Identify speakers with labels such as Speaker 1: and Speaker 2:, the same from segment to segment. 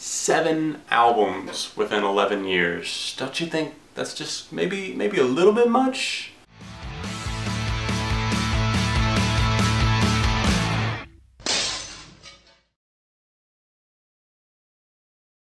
Speaker 1: 7 albums within 11 years. Don't you think that's just maybe a little bit much?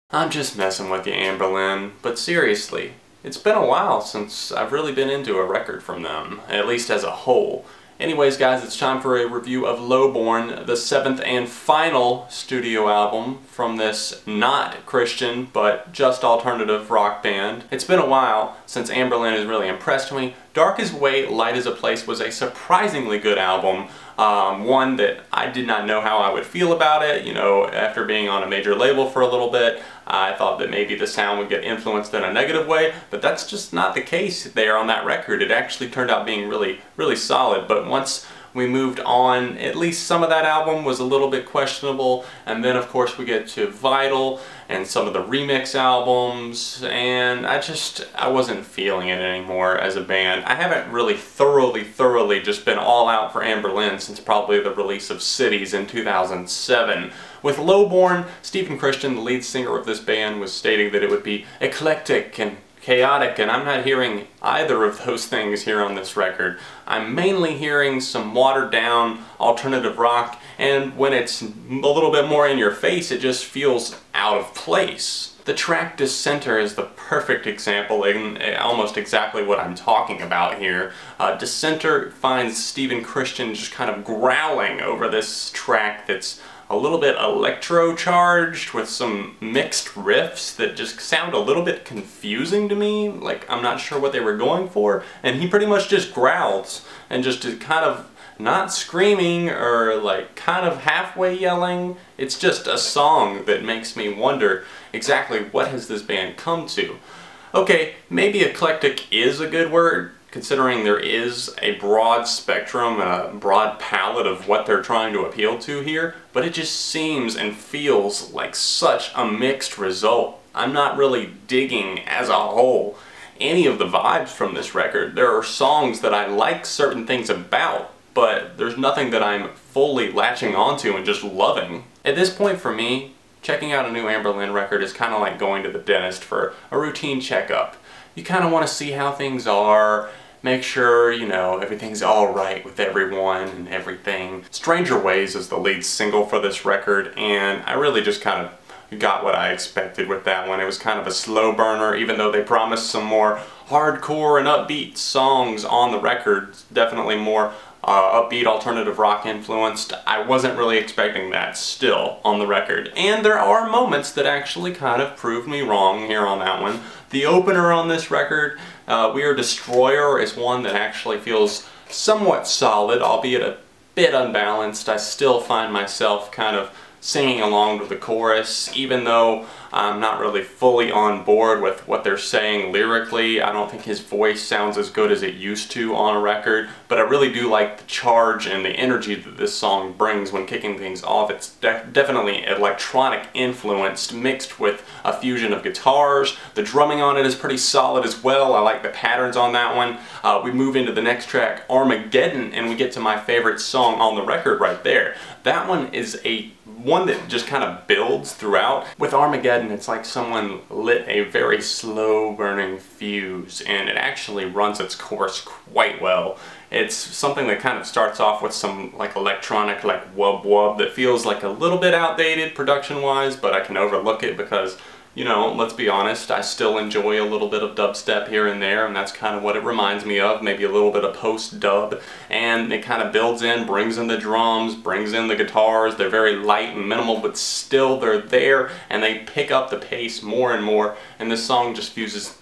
Speaker 1: I'm just messing with you, Anberlin, but seriously, it's been a while since I've really been into a record from them, at least as a whole. Anyways guys, it's time for a review of Lowborn, the 7th and final studio album from this not Christian but just alternative rock band. It's been a while since Anberlin has really impressed me. Dark as Weight, Light as a Place was a surprisingly good album. One that I did not know how I would feel about it. You know, after being on a major label for a little bit, I thought that maybe the sound would get influenced in a negative way, but that's just not the case there on that record. It actually turned out being really solid, but once we moved on, at least some of that album was a little bit questionable, and then of course we get to Vital and some of the remix albums, and I wasn't feeling it anymore as a band. I haven't really thoroughly just been all out for Anberlin since probably the release of Cities in 2007. With Lowborn, Stephen Christian, the lead singer of this band, was stating that it would be eclectic and chaotic, and I'm not hearing either of those things here on this record. I'm mainly hearing some watered down alternative rock, and when it's a little bit more in your face, it just feels out of place. The track Dissenter is the perfect example and almost exactly what I'm talking about here. Dissenter finds Stephen Christian just kind of growling over this track that's a little bit electro-charged with some mixed riffs that just sound a little bit confusing to me. Like, I'm not sure what they were going for, and he pretty much just growls and just kind of not screaming or like kind of halfway yelling. It's just a song that makes me wonder exactly what has this band come to. Okay, maybe eclectic is a good word, considering there is a broad spectrum and a broad palette of what they're trying to appeal to here, but it just seems and feels like such a mixed result. I'm not really digging as a whole any of the vibes from this record. There are songs that I like certain things about, but there's nothing that I'm fully latching onto and just loving. At this point for me, checking out a new Anberlin record is kind of like going to the dentist for a routine checkup. You kind of want to see how things are, make sure, you know, everything's alright with everyone and everything. Stranger Ways is the lead single for this record, and I really just kind of got what I expected with that one. It was kind of a slow burner, even though they promised some more hardcore and upbeat songs on the record. Definitely more upbeat alternative rock influenced. I wasn't really expecting that still on the record. And there are moments that actually kind of proved me wrong here on that one. The opener on this record, We Are Destroyer, is one that actually feels somewhat solid, albeit a bit unbalanced. I still find myself kind of singing along to the chorus, even though I'm not really fully on board with what they're saying lyrically. I don't think his voice sounds as good as it used to on a record, but I really do like the charge and the energy that this song brings when kicking things off. It's definitely electronic influenced, mixed with a fusion of guitars. The drumming on it is pretty solid as well. I like the patterns on that one. We move into the next track, Armageddon, and we get to my favorite song on the record right there. That one is one that just kind of builds throughout. With Armageddon, it's like someone lit a very slow burning fuse, and it actually runs its course quite well. It's something that kind of starts off with some like electronic like wub wub that feels like a little bit outdated production wise, but I can overlook it because, you know, let's be honest, I still enjoy a little bit of dubstep here and there, and that's kind of what it reminds me of, maybe a little bit of post-dub, and it kind of builds in, brings in the drums, brings in the guitars. They're very light and minimal, but still they're there, and they pick up the pace more and more, and this song just fuses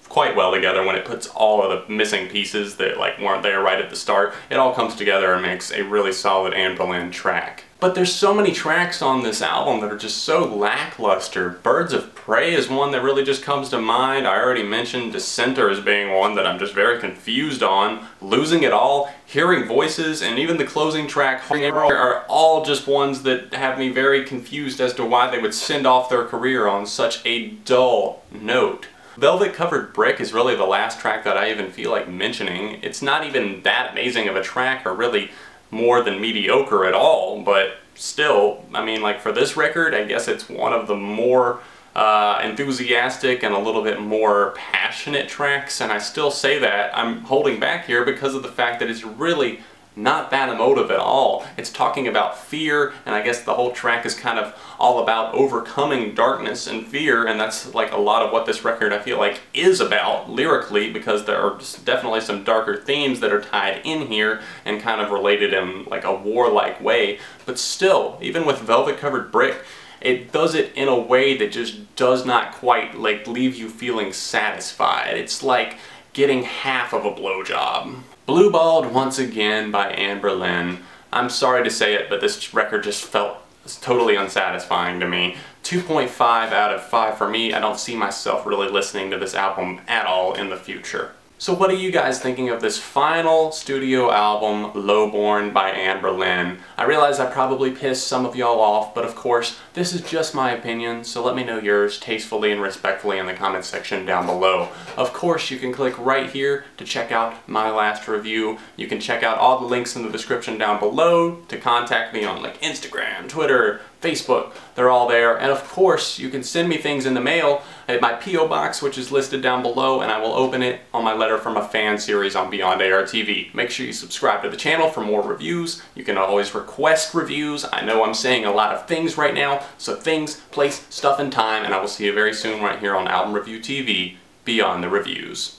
Speaker 1: quite well together when it puts all of the missing pieces that like weren't there right at the start. It all comes together and makes a really solid Anberlin track. But there's so many tracks on this album that are just so lackluster. Birds of Prey is one that really just comes to mind. I already mentioned Dissenter as being one that I'm just very confused on. Losing It All, Hearing Voices, and even the closing track, Harbinger, are all just ones that have me very confused as to why they would send off their career on such a dull note. Velvet Covered Brick is really the last track that I even feel like mentioning. It's not even that amazing of a track or really more than mediocre at all, but still, I mean, like for this record, I guess it's one of the more enthusiastic and a little bit more passionate tracks, and I still say that. I'm holding back here because of the fact that it's really not that emotive at all. It's talking about fear, and I guess the whole track is kind of all about overcoming darkness and fear, and that's like a lot of what this record I feel like is about lyrically, because there are definitely some darker themes that are tied in here and kind of related in like a warlike way. But still, even with Velvet Covered Brick, it does it in a way that just does not quite like leave you feeling satisfied. It's like getting half of a blowjob. Blueballed once again by Anberlin. I'm sorry to say it, but this record just felt totally unsatisfying to me. 2.5 out of 5 for me. I don't see myself really listening to this album at all in the future. So what are you guys thinking of this final studio album, Lowborn by Anberlin? I realize I probably pissed some of y'all off, but of course, this is just my opinion, so let me know yours tastefully and respectfully in the comments section down below. Of course, you can click right here to check out my last review. You can check out all the links in the description down below to contact me on like Instagram, Twitter, Facebook. They're all there. And of course, you can send me things in the mail at my P.O. Box, which is listed down below, and I will open it on my Letter from a Fan series on Beyond AR TV. Make sure you subscribe to the channel for more reviews. You can always request reviews. I know I'm saying a lot of things right now, so things, place, stuff, and time, and I will see you very soon right here on Album Review TV, Beyond the Reviews.